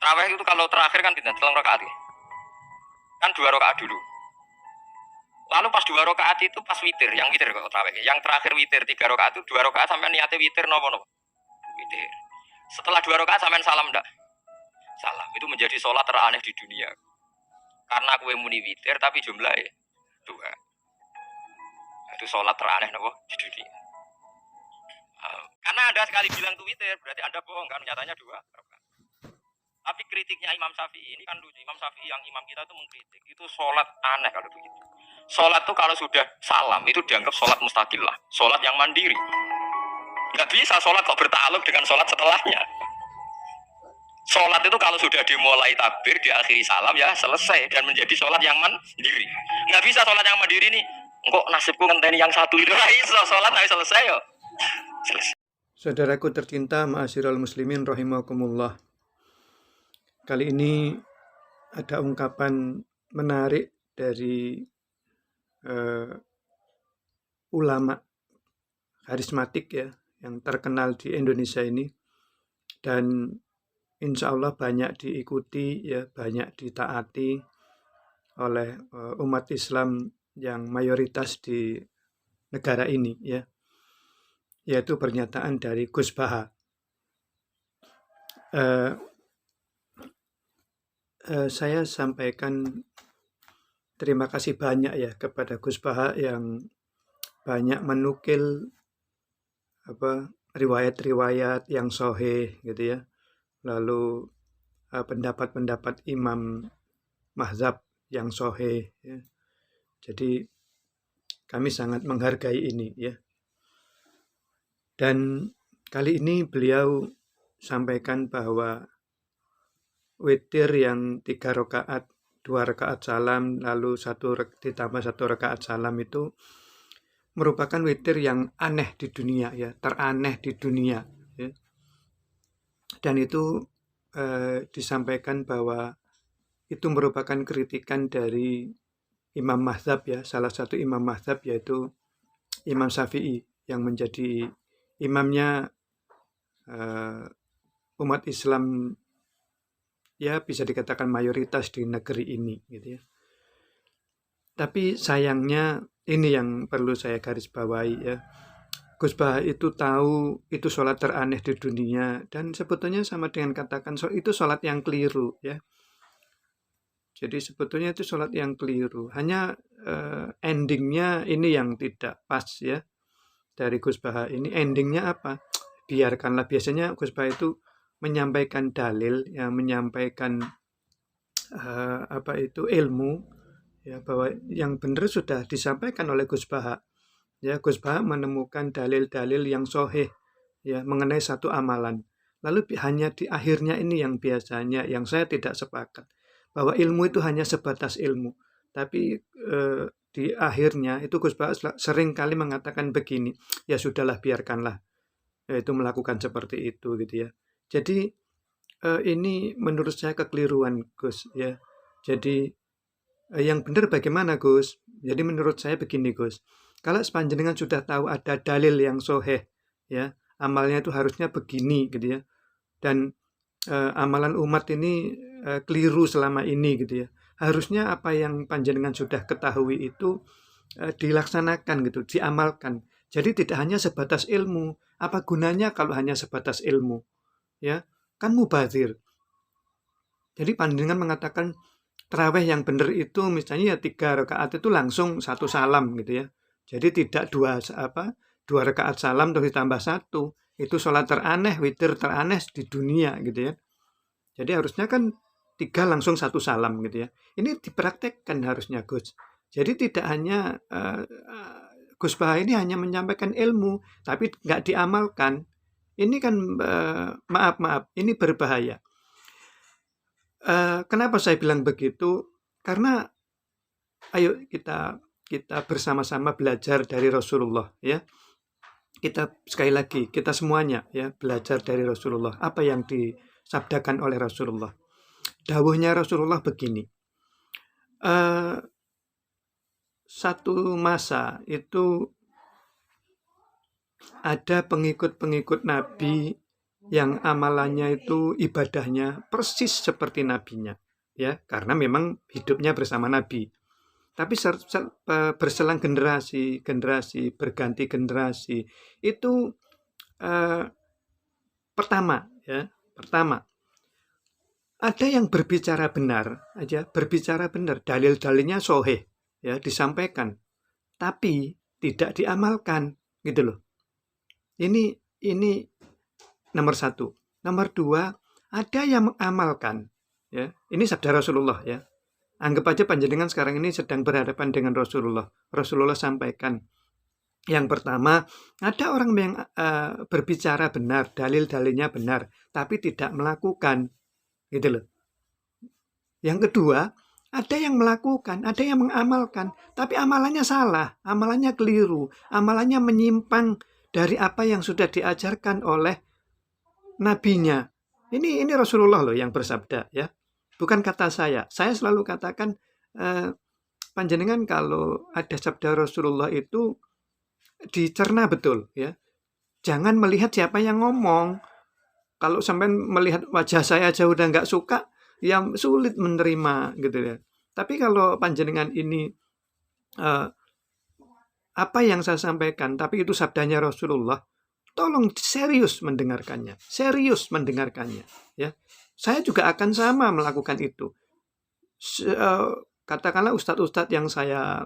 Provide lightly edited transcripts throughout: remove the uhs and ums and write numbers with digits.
Tarawih itu kalau terakhir kan tidak 3 rakaat ya. Kan 2 rakaat dulu. Lalu pas 2 rakaat itu pas witir, yang witir kok tarawih. Yang terakhir witir 3 rakaat itu 2 rakaat sampai niatnya witir nopo. Witir. Setelah 2 rakaat sampai salam ndak? Salam. Itu menjadi sholat teraneh di dunia. Karena kue muni witir tapi jumlahnya 2. Itu sholat teraneh nopo di dunia. Karena Anda sekali bilang itu witir, berarti Anda bohong kan, nyatanya 2 rakaat. Tapi kritiknya Imam Syafi'i ini kan lucu. Imam Syafi'i yang imam kita itu mengkritik. Itu sholat aneh kalau begitu. Sholat itu kalau sudah salam, itu dianggap sholat mustaqilah. Sholat yang mandiri. Nggak bisa sholat kok bertaluk dengan sholat setelahnya. Sholat itu kalau sudah dimulai takbir, diakhiri salam ya selesai. Dan menjadi sholat yang mandiri. Nggak bisa sholat yang mandiri nih. Kok nasibku ngenteni yang satu itu. Nah, iso sholat harus selesai yo. Selesai. Saudaraku tercinta, ma'asyiral muslimin rahimakumullah. Kali ini ada ungkapan menarik dari ulama karismatik ya, yang terkenal di Indonesia ini, dan insya Allah banyak diikuti ya, banyak ditaati oleh umat Islam yang mayoritas di negara ini ya, yaitu pernyataan dari Gus Baha. Saya sampaikan terima kasih banyak ya kepada Gus Baha yang banyak menukil riwayat-riwayat yang sahih gitu ya, lalu pendapat-pendapat imam mazhab yang sahih ya. Jadi kami sangat menghargai ini ya. Dan kali ini beliau sampaikan bahwa witir yang 3 rakaat, 2 rakaat salam, lalu ditambah 1 rakaat salam itu merupakan witir yang aneh di dunia ya, teraneh di dunia ya. Dan itu disampaikan bahwa itu merupakan kritikan dari imam mazhab ya, salah satu imam mazhab yaitu Imam Syafi'i yang menjadi imamnya umat Islam ya, bisa dikatakan mayoritas di negeri ini gitu ya. Tapi sayangnya ini yang perlu saya garis bawahi ya. Gus Baha itu tahu itu sholat teraneh di dunia, dan sebetulnya sama dengan katakan itu sholat yang keliru ya. Jadi sebetulnya itu sholat yang keliru. Hanya endingnya ini yang tidak pas ya dari Gus Baha ini. Endingnya apa? Biarkanlah, biasanya Gus Baha itu menyampaikan dalil, ya, menyampaikan ilmu ya, bahwa yang benar sudah disampaikan oleh Gus Baha. Ya, Gus Baha menemukan dalil-dalil yang sahih ya mengenai satu amalan. Lalu hanya di akhirnya ini yang biasanya yang saya tidak sepakat, bahwa ilmu itu hanya sebatas ilmu. Tapi di akhirnya itu Gus Baha sering kali mengatakan begini, ya sudahlah biarkanlah itu melakukan seperti itu gitu ya. Jadi ini menurut saya kekeliruan Gus ya. Jadi yang benar bagaimana Gus? Jadi menurut saya begini Gus, kalau sepanjenengan sudah tahu ada dalil yang sahih ya, amalnya itu harusnya begini gitu ya, dan amalan umat ini keliru selama ini gitu ya, harusnya apa yang panjenengan sudah ketahui itu dilaksanakan gitu, diamalkan. Jadi tidak hanya sebatas ilmu. Apa gunanya kalau hanya sebatas ilmu ya, kan mubazir. Jadi panjenengan mengatakan tarawih yang benar itu misalnya ya 3 rakaat itu langsung 1 salam gitu ya. Jadi tidak 2 rakaat salam terus ditambah 1. Itu sholat teraneh, witir teraneh di dunia gitu ya. Jadi harusnya kan 3 langsung 1 salam gitu ya. Ini dipraktekkan harusnya Gus. Jadi tidak hanya Gus Baha ini hanya menyampaikan ilmu tapi nggak diamalkan. Ini kan maaf, ini berbahaya. Kenapa saya bilang begitu? Karena ayo kita bersama-sama belajar dari Rasulullah ya. Kita sekali lagi, kita semuanya ya belajar dari Rasulullah. Apa yang disabdakan oleh Rasulullah? Dawuhnya Rasulullah begini. Satu masa itu ada pengikut-pengikut Nabi yang amalannya itu ibadahnya persis seperti nabinya, ya, karena memang hidupnya bersama Nabi. Tapi berselang generasi, berganti generasi, itu eh, pertama ada yang berbicara benar aja, berbicara benar, dalil-dalilnya sahih, ya, disampaikan, tapi tidak diamalkan, gitu loh. Ini nomor satu. Nomor dua, ada yang mengamalkan, ya. Ini sabda Rasulullah, ya. Anggap aja panjenengan sekarang ini sedang berhadapan dengan Rasulullah. Rasulullah sampaikan, yang pertama, ada orang yang berbicara benar, dalil-dalilnya benar, tapi tidak melakukan, gitu loh. Yang kedua, ada yang melakukan, ada yang mengamalkan, tapi amalannya salah, amalannya keliru, amalannya menyimpang dari apa yang sudah diajarkan oleh nabinya. Ini Rasulullah loh yang bersabda, ya. Bukan kata saya. Saya selalu katakan panjenengan kalau ada sabda Rasulullah itu dicerna betul, ya. Jangan melihat siapa yang ngomong. Kalau sampai melihat wajah saya aja udah nggak suka, ya sulit menerima gitu ya. Tapi kalau panjenengan ini apa yang saya sampaikan, tapi itu sabdanya Rasulullah, tolong serius mendengarkannya, ya. Saya juga akan sama melakukan itu. Katakanlah ustadz-ustadz yang saya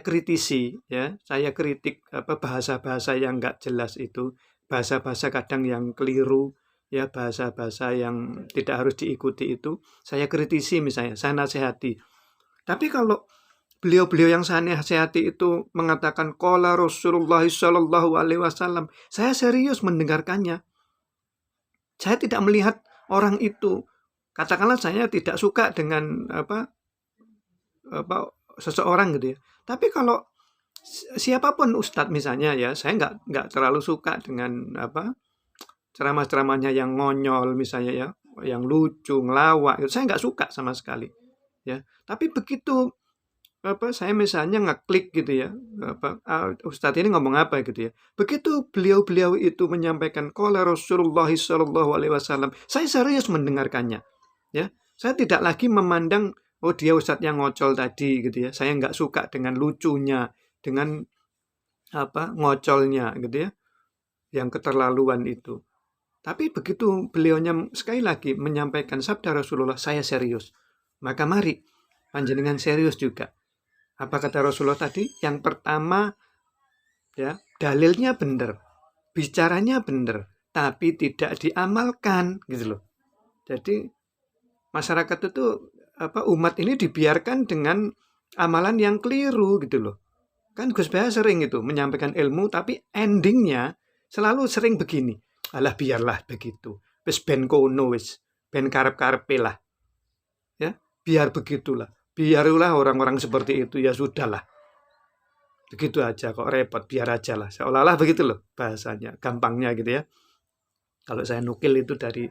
kritisi, ya, saya kritik bahasa-bahasa yang nggak jelas itu, bahasa-bahasa kadang yang keliru, ya, bahasa-bahasa yang tidak harus diikuti itu, saya kritisi misalnya, saya nasihati. Tapi kalau beliau-beliau yang saya nasihati itu mengatakan qala Rasulullah sallallahu alaihi wasallam, saya serius mendengarkannya. Saya tidak melihat orang itu, katakanlah saya tidak suka dengan seseorang gitu ya. Tapi kalau siapapun ustadz misalnya, ya, saya nggak terlalu suka dengan ceramah-ceramahnya yang ngonyol misalnya, ya, yang lucu, ngelawak, saya nggak suka sama sekali, ya. Tapi begitu saya misalnya ngeklik gitu ya, ustadz ini ngomong apa gitu ya. Begitu beliau-beliau itu menyampaikan qala Rasulullah sallallahu alaihi wasallam, saya serius mendengarkannya, ya. Saya tidak lagi memandang oh dia ustadz yang ngocol tadi gitu ya. Saya nggak suka dengan lucunya, dengan ngocolnya gitu ya, yang keterlaluan itu. Tapi begitu beliaunya sekali lagi menyampaikan sabda Rasulullah, saya serius. Maka mari panjenengan serius juga. Apa kata Rasulullah tadi? Yang pertama, ya, dalilnya benar, bicaranya benar, tapi tidak diamalkan, gitu loh. Jadi masyarakat itu umat ini dibiarkan dengan amalan yang keliru, gitu loh. Kan Gus Baya sering itu menyampaikan ilmu, tapi endingnya selalu sering begini. Alah biarlah begitu. Wis ben kono wis, ben karep-karepe lah. Ya, biar begitulah. Biarulah orang-orang seperti itu, ya sudahlah. Begitu aja kok repot, biar aja lah. Seolah-olah begitu loh bahasanya, gampangnya gitu ya. Kalau saya nukil itu dari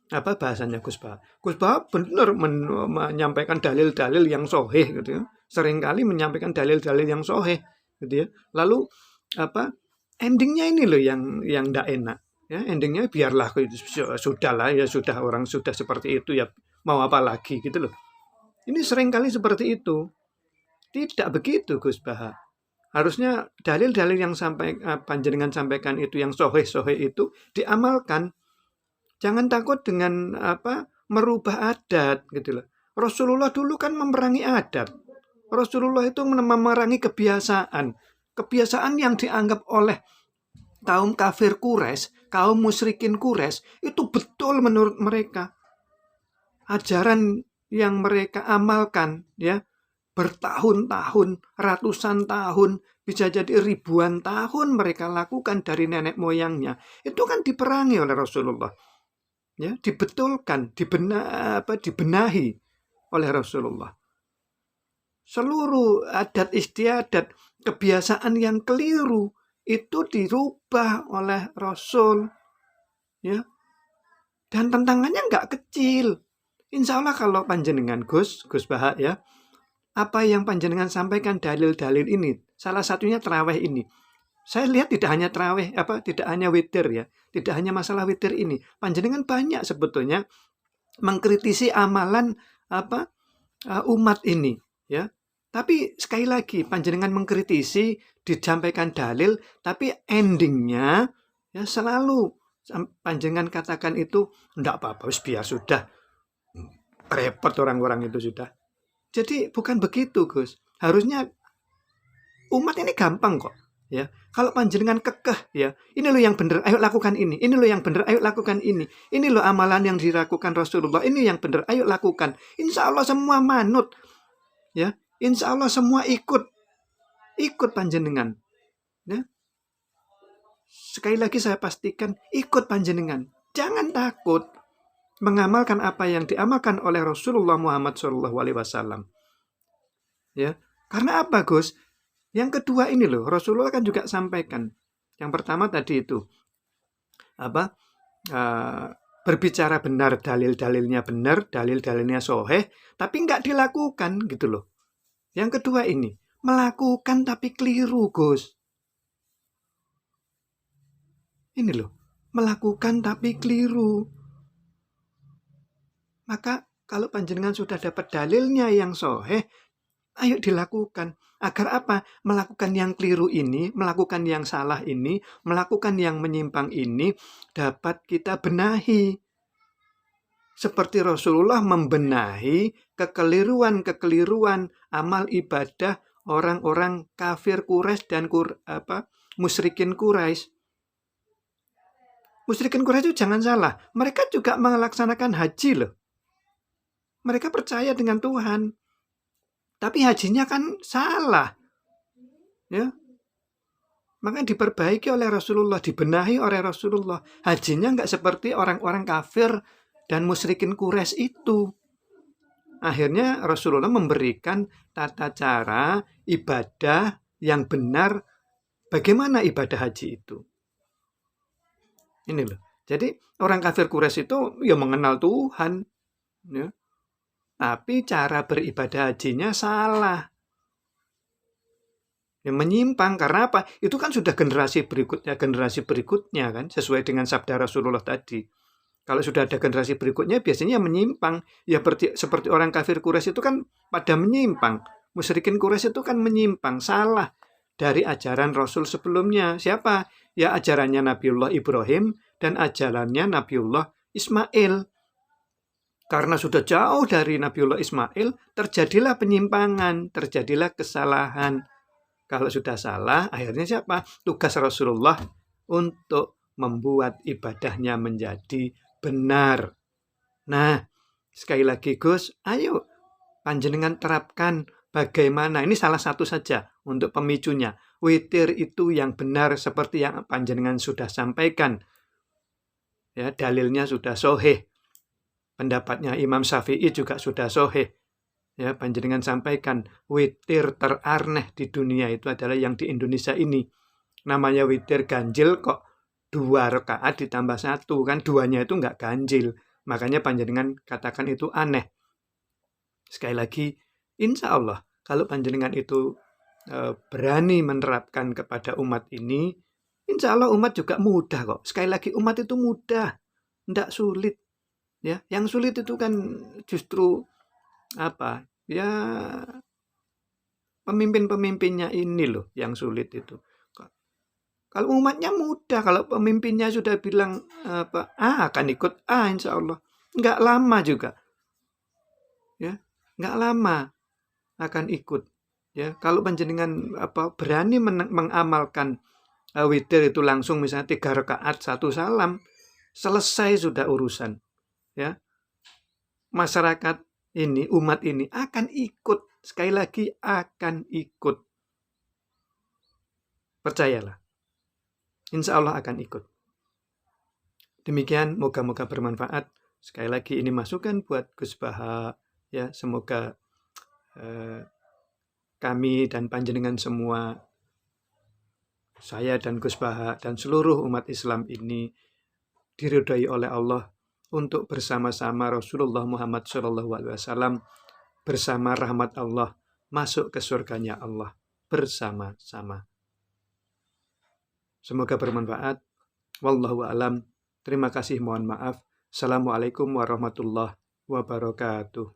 bahasanya Gus Bah. Gus Bah benar menyampaikan dalil-dalil yang sahih gitu ya. Seringkali menyampaikan dalil-dalil yang sahih gitu ya. Lalu endingnya ini loh yang ndak enak. Ya, endingnya biarlah sudahlah, ya sudah, orang sudah seperti itu, ya mau apa lagi gitu loh. Ini seringkali seperti itu. Tidak begitu Gus Bah. Harusnya dalil-dalil yang panjenengan sampaikan itu yang sahih itu diamalkan. Jangan takut dengan merubah adat gitu loh. Rasulullah dulu kan memerangi adat. Rasulullah itu memerangi kebiasaan. Kebiasaan yang dianggap oleh kaum kafir Quraisy, kaum musyrikin Quraisy itu betul menurut mereka. Ajaran yang mereka amalkan, ya, bertahun-tahun, ratusan tahun, bisa jadi ribuan tahun mereka lakukan dari nenek moyangnya. Itu kan diperangi oleh Rasulullah. Ya, dibetulkan, dibenahi oleh Rasulullah. Seluruh adat istiadat, kebiasaan yang keliru itu dirubah oleh Rasul. Ya. Dan tantangannya nggak kecil. Insya Allah kalau panjenengan Gus Bahak, ya, apa yang panjenengan sampaikan dalil-dalil ini, salah satunya terawih ini, Saya lihat tidak hanya traweh, tidak hanya witir ya, tidak hanya masalah witir ini. Panjenengan banyak sebetulnya mengkritisi amalan umat ini, ya. Tapi sekali lagi panjenengan mengkritisi, disampaikan dalil, tapi endingnya ya selalu panjenengan katakan itu enggak apa-apa, biar sudah repot orang-orang itu sudah. Jadi bukan begitu, Gus. Harusnya umat ini gampang kok, ya. Kalau panjenengan kekeh, ya, ini loh yang benar, ayo lakukan ini. Ini loh yang benar, ayo lakukan ini. Ini loh amalan yang dilakukan Rasulullah, ini yang benar, ayo lakukan. Insya Allah semua manut, ya. Insya Allah semua ikut panjenengan, ya. Sekali lagi saya pastikan ikut panjenengan. Jangan takut mengamalkan apa yang diamalkan oleh Rasulullah Muhammad SAW. Ya, karena apa, Gus? Yang kedua ini loh, Rasulullah kan juga sampaikan. Yang pertama tadi itu berbicara benar, dalil-dalilnya benar, dalil-dalilnya soheh, tapi nggak dilakukan gitu loh. Yang kedua ini, melakukan tapi keliru, Gus. Ini loh, melakukan tapi keliru. Maka kalau panjenengan sudah dapat dalilnya yang soheh, ayo dilakukan. Agar apa? Melakukan yang keliru ini, melakukan yang salah ini, melakukan yang menyimpang ini, dapat kita benahi. Seperti Rasulullah membenahi kekeliruan-kekeliruan amal ibadah orang-orang kafir Quraisy dan musyrikin Quraisy. Musyrikin Quraisy itu jangan salah, mereka juga melaksanakan haji loh. Mereka percaya dengan Tuhan. Tapi hajinya kan salah. Ya. Makanya diperbaiki oleh Rasulullah, dibenahi oleh Rasulullah. Hajinya nggak seperti orang-orang kafir dan musyrikin Quraisy itu. Akhirnya Rasulullah memberikan tata cara ibadah yang benar. Bagaimana ibadah haji itu? Ini loh. Jadi orang kafir Quraisy itu ya mengenal Tuhan. Ya. Tapi cara beribadah hajinya salah. Ya, menyimpang karena apa? Itu kan sudah generasi berikutnya kan, sesuai dengan sabda Rasulullah tadi. Kalau sudah ada generasi berikutnya biasanya menyimpang. Ya seperti orang kafir Quraisy itu kan pada menyimpang. Musyrikin Quraisy itu kan menyimpang, salah dari ajaran Rasul sebelumnya. Siapa? Ya ajarannya Nabiullah Ibrahim dan ajarannya Nabiullah Ismail. Karena sudah jauh dari Nabiullah Ismail, terjadilah penyimpangan, terjadilah kesalahan. Kalau sudah salah, akhirnya siapa? Tugas Rasulullah untuk membuat ibadahnya menjadi benar. Nah, sekali lagi Gus, ayo panjenengan terapkan bagaimana. Ini salah satu saja untuk pemicunya. Witir itu yang benar seperti yang panjenengan sudah sampaikan. Ya, dalilnya sudah soheh. Pendapatnya Imam Syafi'i juga sudah soheh. Ya, panjenengan sampaikan witir teraneh di dunia itu adalah yang di Indonesia ini. Namanya witir ganjil kok 2 rakaat ditambah 1 kan, 2-nya itu nggak ganjil. Makanya panjenengan katakan itu aneh. Sekali lagi, insya Allah kalau panjenengan itu berani menerapkan kepada umat ini, insya Allah umat juga mudah kok. Sekali lagi umat itu mudah, tidak sulit. Ya, yang sulit itu kan justru ya pemimpin-pemimpinnya ini loh yang sulit itu. Kalau umatnya mudah, kalau pemimpinnya sudah bilang akan ikut insya Allah. Nggak lama juga. Ya, nggak lama akan ikut. Ya, kalau panjenengan berani mengamalkan witir itu langsung misalnya 3 rakaat 1 salam, selesai sudah urusan. Ya, masyarakat ini, umat ini akan ikut. Sekali lagi akan ikut. Percayalah. Insya Allah akan ikut. Demikian, moga-moga bermanfaat. Sekali lagi ini masukan buat Gus Baha. Ya, semoga kami dan panjenengan semua, saya dan Gus Baha dan seluruh umat Islam ini diridhai oleh Allah untuk bersama-sama Rasulullah Muhammad SAW bersama rahmat Allah masuk ke surganya Allah bersama-sama. Semoga bermanfaat. Wallahu a'lam. Terima kasih, mohon maaf. Assalamualaikum warahmatullahi wabarakatuh.